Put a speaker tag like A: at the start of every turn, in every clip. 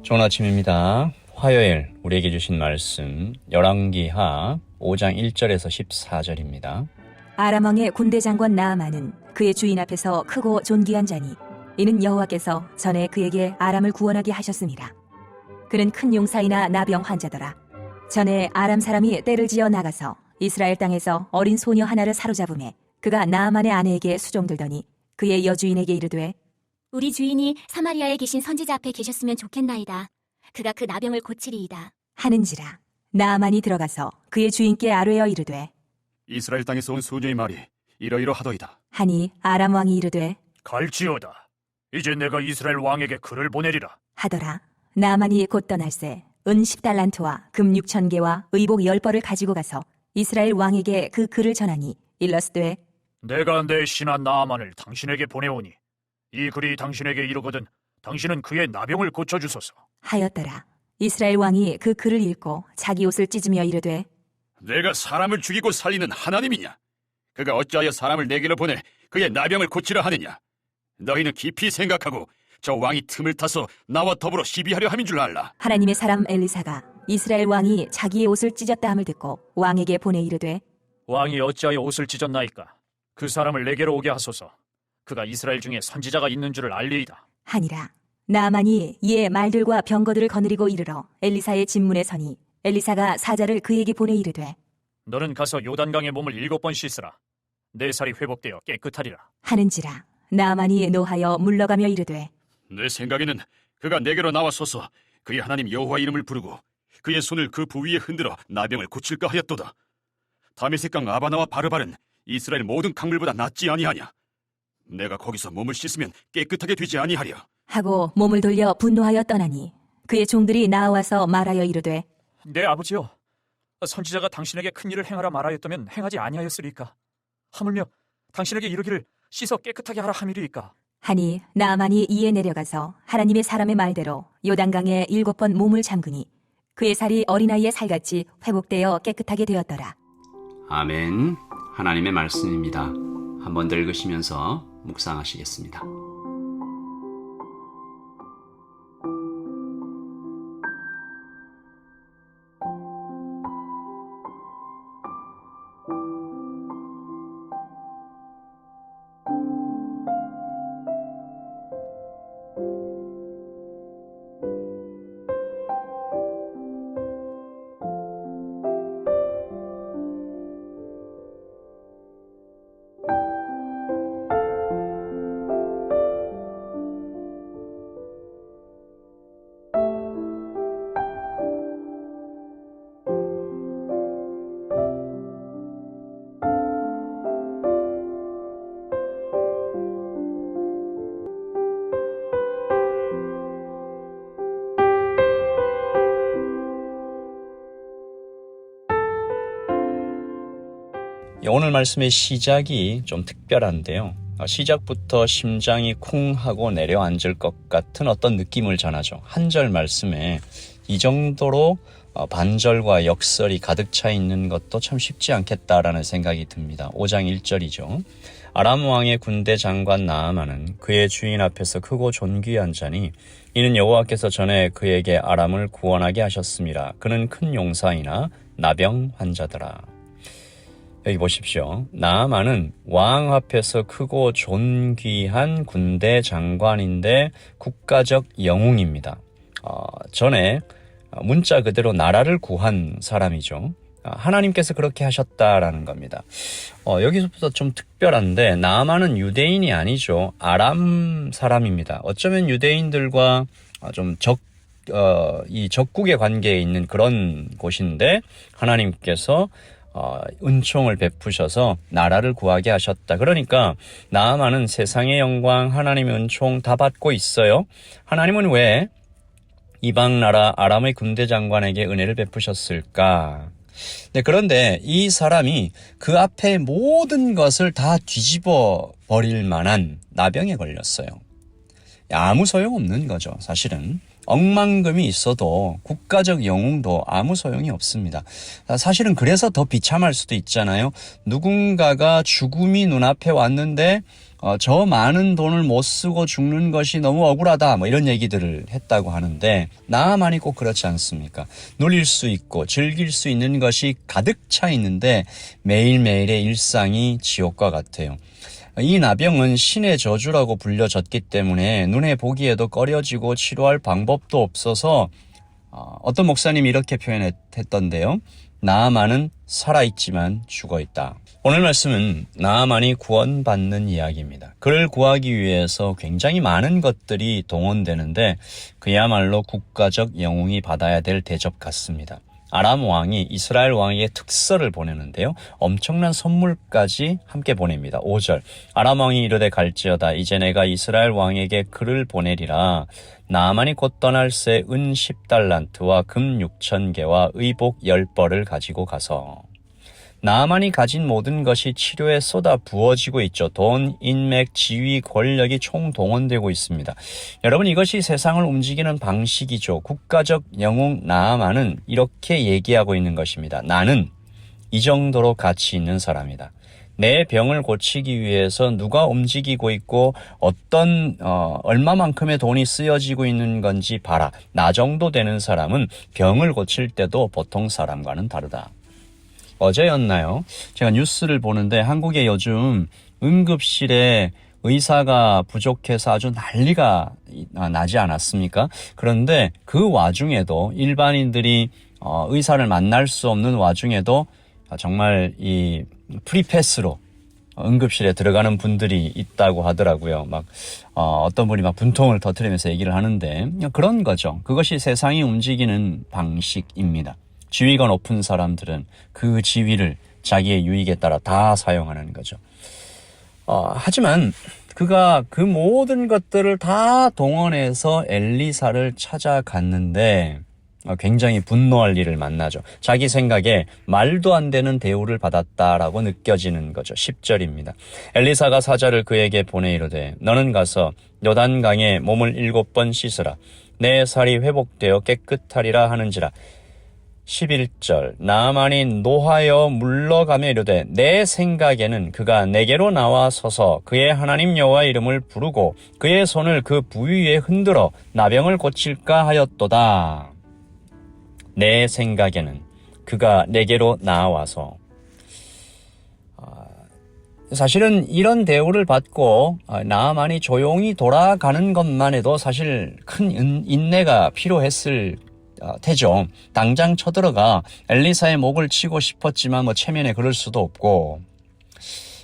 A: 좋은 아침입니다. 화요일 우리에게 주신 말씀 열왕기하 5장 1절에서 14절입니다.
B: 아람 왕의 군대 장관 나아만은 그의 주인 앞에서 크고 존귀한 자니 이는 여호와께서 전에 그에게 아람을 구원하게 하셨습니다. 그는 큰 용사이나 나병 환자더라. 전에 아람 사람이 떼를 지어 나가서 이스라엘 땅에서 어린 소녀 하나를 사로잡음에 그가 나아만의 아내에게 수종들더니 그의 여주인에게 이르되
C: 우리 주인이 사마리아에 계신 선지자 앞에 계셨으면 좋겠나이다. 그가 그 나병을 고치리이다.
B: 하는지라. 나아만이 들어가서 그의 주인께 아뢰어 이르되
D: 이스라엘 땅에서 온 소녀의 말이 이러이러하더이다.
B: 하니 아람 왕이 이르되
E: 갈지어다. 이제 내가 이스라엘 왕에게 글을 보내리라.
B: 하더라. 나아만이 곧 떠날새 은 10달란트와 금 6,000개와 의복 10벌을 가지고 가서 이스라엘 왕에게 그 글을 전하니 일러스되
E: 내가 내 신하 나아만을 당신에게 보내오니 이 글이 당신에게 이르거든 당신은 그의 나병을 고쳐주소서.
B: 하였더라. 이스라엘 왕이 그 글을 읽고 자기 옷을 찢으며 이르되
D: 내가 사람을 죽이고 살리는 하나님이냐? 그가 어찌하여 사람을 내게로 보내 그의 나병을 고치려 하느냐? 너희는 깊이 생각하고 저 왕이 틈을 타서 나와 더불어 시비하려 함인 줄 알라.
B: 하나님의 사람 엘리사가 이스라엘 왕이 자기의 옷을 찢었다 함을 듣고 왕에게 보내 이르되
E: 왕이 어찌하여 옷을 찢었나이까? 그 사람을 내게로 오게 하소서. 그가 이스라엘 중에 선지자가 있는 줄을 알리이다.
B: 하니라. 나아만이 이에 말들과 병거들을 거느리고 이르러 엘리사의 진문에 서니 엘리사가 사자를 그에게 보내 이르되
E: 너는 가서 요단강에 몸을 7번 씻으라. 내 살이 회복되어 깨끗하리라.
B: 하는지라. 나아만이 노하여 물러가며 이르되
D: 내 생각에는 그가 내게로 나와서서 그의 하나님 여호와 이름을 부르고 그의 손을 그 부위에 흔들어 나병을 고칠까 하였도다. 다메섹강 아바나와 바르발은 이스라엘 모든 강물보다 낫지 아니하냐? 내가 거기서 몸을 씻으면 깨끗하게 되지 아니하랴.
B: 하고 몸을 돌려 분노하여 떠나니 그의 종들이 나와서 말하여 이르되
E: 내 아버지여, 선지자가 당신에게 큰 일을 행하라 말하였다면 행하지 아니하였으리까? 하물며 당신에게 이르기를 씻어 깨끗하게 하라 함이리이까?
B: 하니 나아만이 이에 내려가서 하나님의 사람의 말대로 요단강에 7번 몸을 잠그니 그의 살이 어린아이의 살같이 회복되어 깨끗하게 되었더라.
A: 아멘. 하나님의 말씀입니다. 한 번 더 읽으시면서 묵상하시겠습니다. 오늘 말씀의 시작이 좀 특별한데요. 시작부터 심장이 쿵 하고 내려앉을 것 같은 어떤 느낌을 전하죠. 한 절 말씀에 이 정도로 반절과 역설이 가득 차 있는 것도 참 쉽지 않겠다라는 생각이 듭니다. 5장 1절이죠. 아람 왕의 군대 장관 나아만은 그의 주인 앞에서 크고 존귀한 자니 이는 여호와께서 전에 그에게 아람을 구원하게 하셨습니다. 그는 큰 용사이나 나병 환자더라. 여기 보십시오. 나아만은 왕 앞에서 크고 존귀한 군대 장관인데 국가적 영웅입니다. 전에 문자 그대로 나라를 구한 사람이죠. 하나님께서 그렇게 하셨다라는 겁니다. 여기서부터 좀 특별한데 나아만은 유대인이 아니죠. 아람 사람입니다. 어쩌면 유대인들과 좀 이 적국의 관계에 있는 그런 곳인데 하나님께서 은총을 베푸셔서 나라를 구하게 하셨다. 그러니까 나아만은 세상의 영광, 하나님의 은총 다 받고 있어요. 하나님은 왜 이방 나라 아람의 군대 장관에게 은혜를 베푸셨을까? 네, 그런데 이 사람이 그 앞에 모든 것을 다 뒤집어 버릴 만한 나병에 걸렸어요. 아무 소용없는 거죠, 사실은. 억만금이 있어도 국가적 영웅도 아무 소용이 없습니다. 사실은 그래서 더 비참할 수도 있잖아요. 누군가가 죽음이 눈앞에 왔는데 저 많은 돈을 못 쓰고 죽는 것이 너무 억울하다 뭐 이런 얘기들을 했다고 하는데 나아만이 꼭 그렇지 않습니까? 누릴 수 있고 즐길 수 있는 것이 가득 차 있는데 매일매일의 일상이 지옥과 같아요. 이 나병은 신의 저주라고 불려졌기 때문에 눈에 보기에도 꺼려지고 치료할 방법도 없어서 어떤 목사님이 이렇게 표현했던데요. 나아만은 살아있지만 죽어있다. 오늘 말씀은 나아만이 구원받는 이야기입니다. 그를 구하기 위해서 굉장히 많은 것들이 동원되는데 그야말로 국가적 영웅이 받아야 될 대접 같습니다. 아람 왕이 이스라엘 왕에게 특서를 보내는데요. 엄청난 선물까지 함께 보냅니다. 5절 아람 왕이 이르되 갈지어다 이제 내가 이스라엘 왕에게 글을 보내리라. 나아만이 곧 떠날 새 은 10달란트와 금 6,000개와 의복 10벌을 가지고 가서 나아만이 가진 모든 것이 치료에 쏟아 부어지고 있죠. 돈, 인맥, 지위, 권력이 총동원되고 있습니다. 여러분 이것이 세상을 움직이는 방식이죠. 국가적 영웅 나아만은 이렇게 얘기하고 있는 것입니다. 나는 이 정도로 가치 있는 사람이다. 내 병을 고치기 위해서 누가 움직이고 있고 어떤 얼마만큼의 돈이 쓰여지고 있는 건지 봐라. 나 정도 되는 사람은 병을 고칠 때도 보통 사람과는 다르다. 어제였나요? 제가 뉴스를 보는데 한국에 요즘 응급실에 의사가 부족해서 아주 난리가 나지 않았습니까? 그런데 그 와중에도 일반인들이 의사를 만날 수 없는 와중에도 정말 이 프리패스로 응급실에 들어가는 분들이 있다고 하더라고요. 어떤 분이 분통을 터뜨리면서 얘기를 하는데 그런 거죠. 그것이 세상이 움직이는 방식입니다. 지위가 높은 사람들은 그 지위를 자기의 유익에 따라 다 사용하는 거죠. 하지만 그가 그 모든 것들을 다 동원해서 엘리사를 찾아갔는데 굉장히 분노할 일을 만나죠. 자기 생각에 말도 안 되는 대우를 받았다라고 느껴지는 거죠. 10절입니다. 엘리사가 사자를 그에게 보내 이르되 너는 가서 요단강에 몸을 7번 씻으라. 내 살이 회복되어 깨끗하리라 하는지라. 11절 나아만이 노하여 물러가며 이르되 내 생각에는 그가 내게로 나와 서서 그의 하나님 여호와 이름을 부르고 그의 손을 그 부위에 흔들어 나병을 고칠까 하였도다. 내 생각에는 그가 내게로 나와서 사실은 이런 대우를 받고 나아만이 조용히 돌아가는 것만 해도 사실 큰 인내가 필요했을 테죠. 당장 쳐들어가 엘리사의 목을 치고 싶었지만 체면에 그럴 수도 없고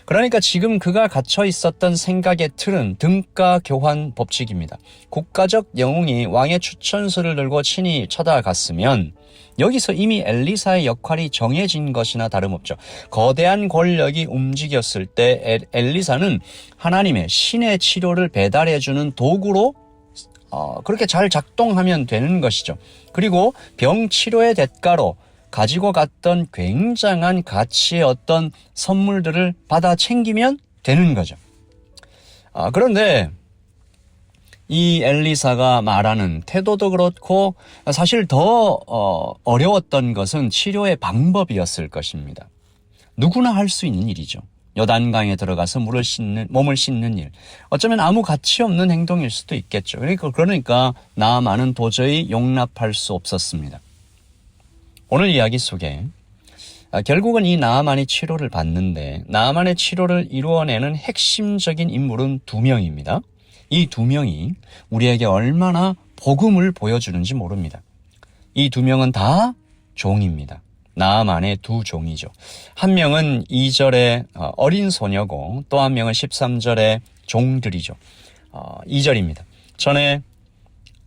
A: 그러니까 지금 그가 갇혀 있었던 생각의 틀은 등가 교환 법칙입니다. 국가적 영웅이 왕의 추천서를 들고 친히 쳐다갔으면 여기서 이미 엘리사의 역할이 정해진 것이나 다름없죠. 거대한 권력이 움직였을 때 엘리사는 하나님의 신의 치료를 배달해주는 도구로 그렇게 잘 작동하면 되는 것이죠. 그리고 병 치료의 대가로 가지고 갔던 굉장한 가치의 어떤 선물들을 받아 챙기면 되는 거죠. 그런데 이 엘리사가 말하는 태도도 그렇고 사실 더 어려웠던 것은 치료의 방법이었을 것입니다. 누구나 할 수 있는 일이죠. 요단강에 들어가서 몸을 씻는 일. 어쩌면 아무 가치 없는 행동일 수도 있겠죠. 그러니까 나아만은 도저히 용납할 수 없었습니다. 오늘 이야기 속에 결국은 이 나아만이 치료를 받는데 나아만의 치료를 이루어내는 핵심적인 인물은 2명입니다. 이 2명이 우리에게 얼마나 복음을 보여주는지 모릅니다. 이 2명은 다 종입니다. 나아만의 2 종이죠. 한 명은 2절의 어린 소녀고 또 한 명은 13절의 종들이죠. 2절입니다. 전에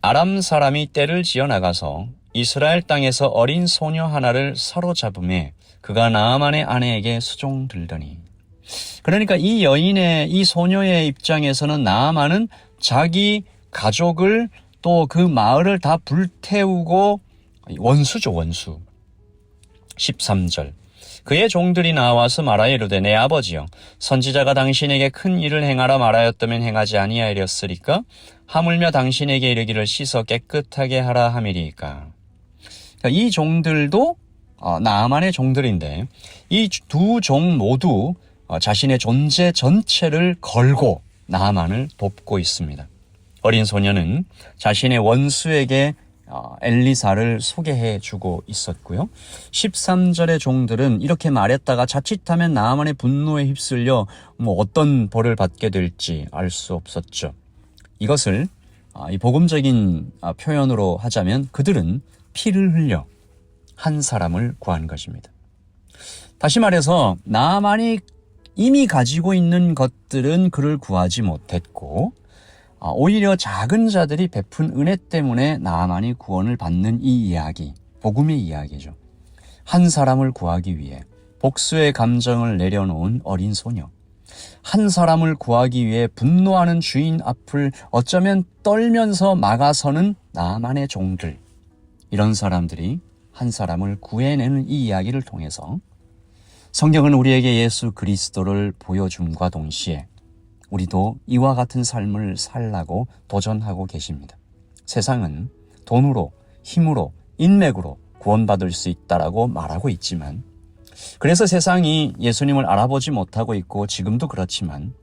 A: 아람 사람이 떼를 지어 나가서 이스라엘 땅에서 어린 소녀 하나를 사로잡음에 그가 나아만의 아내에게 수종들더니 그러니까 이 소녀의 입장에서는 나아만은 자기 가족을 또 그 마을을 다 불태우고 원수죠, 원수. 13절 그의 종들이 나와서 말하여 이르되 내 아버지여 선지자가 당신에게 큰 일을 행하라 말하였다면 행하지 아니하였으리까 하물며 당신에게 이르기를 씻어 깨끗하게 하라 함이리까. 이 종들도 나아만의 종들인데 이 2종 모두 자신의 존재 전체를 걸고 나아만을 돕고 있습니다. 어린 소녀는 자신의 원수에게 엘리사를 소개해 주고 있었고요. 13절의 종들은 이렇게 말했다가 자칫하면 나아만의 분노에 휩쓸려 어떤 벌을 받게 될지 알 수 없었죠. 이것을 이 복음적인 표현으로 하자면 그들은 피를 흘려 한 사람을 구한 것입니다. 다시 말해서 나아만이 이미 가지고 있는 것들은 그를 구하지 못했고 오히려 작은 자들이 베푼 은혜 때문에 나아만이 구원을 받는 이 이야기, 복음의 이야기죠. 한 사람을 구하기 위해 복수의 감정을 내려놓은 어린 소녀, 한 사람을 구하기 위해 분노하는 주인 앞을 어쩌면 떨면서 막아서는 나아만의 종들, 이런 사람들이 한 사람을 구해내는 이 이야기를 통해서 성경은 우리에게 예수 그리스도를 보여줌과 동시에 우리도 이와 같은 삶을 살라고 도전하고 계십니다. 세상은 돈으로, 힘으로, 인맥으로 구원받을 수 있다라고 말하고 있지만, 그래서 세상이 예수님을 알아보지 못하고 있고 지금도 그렇지만,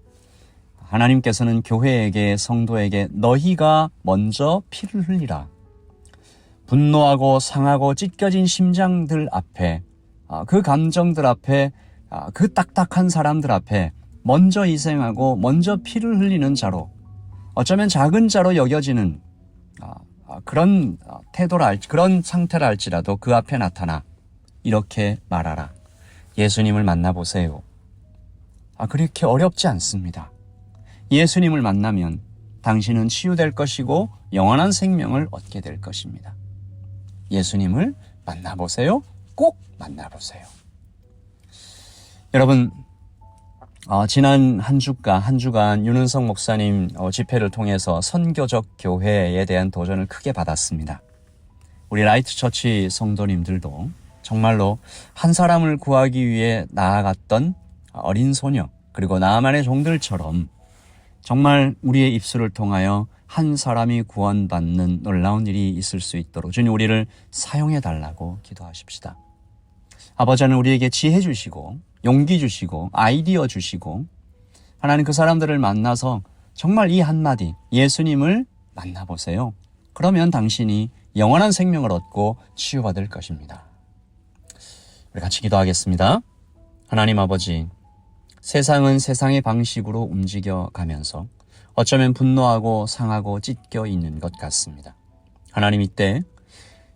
A: 하나님께서는 교회에게, 성도에게 너희가 먼저 피를 흘리라, 분노하고 상하고 찢겨진 심장들 앞에, 그 감정들 앞에, 그 딱딱한 사람들 앞에 먼저 희생하고 먼저 피를 흘리는 자로, 어쩌면 작은 자로 여겨지는 그런 태도라, 그런 상태라 할지라도 그 앞에 나타나 이렇게 말하라. 예수님을 만나보세요. 그렇게 어렵지 않습니다. 예수님을 만나면 당신은 치유될 것이고 영원한 생명을 얻게 될 것입니다. 예수님을 만나보세요. 꼭 만나보세요. 여러분, 지난 한 주간 윤은석 목사님 집회를 통해서 선교적 교회에 대한 도전을 크게 받았습니다. 우리 라이트 처치 성도님들도 정말로 한 사람을 구하기 위해 나아갔던 어린 소녀, 그리고 나아만의 종들처럼 정말 우리의 입술을 통하여 한 사람이 구원받는 놀라운 일이 있을 수 있도록 주님 우리를 사용해 달라고 기도하십시다. 아버지 하나님, 우리에게 지혜 주시고 용기 주시고 아이디어 주시고, 하나님 그 사람들을 만나서 정말 이 한마디, 예수님을 만나보세요. 그러면 당신이 영원한 생명을 얻고 치유받을 것입니다. 우리 같이 기도하겠습니다. 하나님 아버지, 세상은 세상의 방식으로 움직여가면서 어쩌면 분노하고 상하고 찢겨 있는 것 같습니다. 하나님, 이때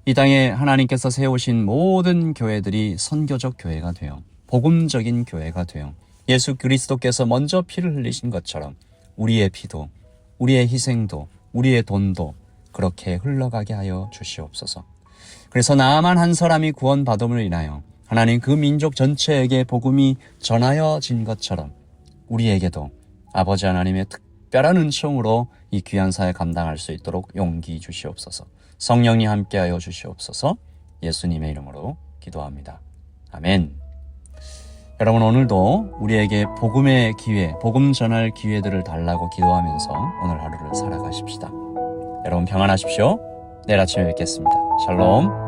A: 이 땅에 하나님께서 세우신 모든 교회들이 선교적 교회가 되어 복음적인 교회가 되어 예수 그리스도께서 먼저 피를 흘리신 것처럼 우리의 피도, 우리의 희생도, 우리의 돈도 그렇게 흘러가게 하여 주시옵소서. 그래서 나만 한 사람이 구원받음을 인하여 하나님 그 민족 전체에게 복음이 전하여진 것처럼 우리에게도 아버지 하나님의 특별한 은총으로 이 귀한 사회 감당할 수 있도록 용기 주시옵소서. 성령님 함께하여 주시옵소서. 예수님의 이름으로 기도합니다. 아멘. 여러분, 오늘도 우리에게 복음의 기회, 복음 전할 기회들을 달라고 기도하면서 오늘 하루를 살아가십시다. 여러분 평안하십시오. 내일 아침에 뵙겠습니다. 샬롬.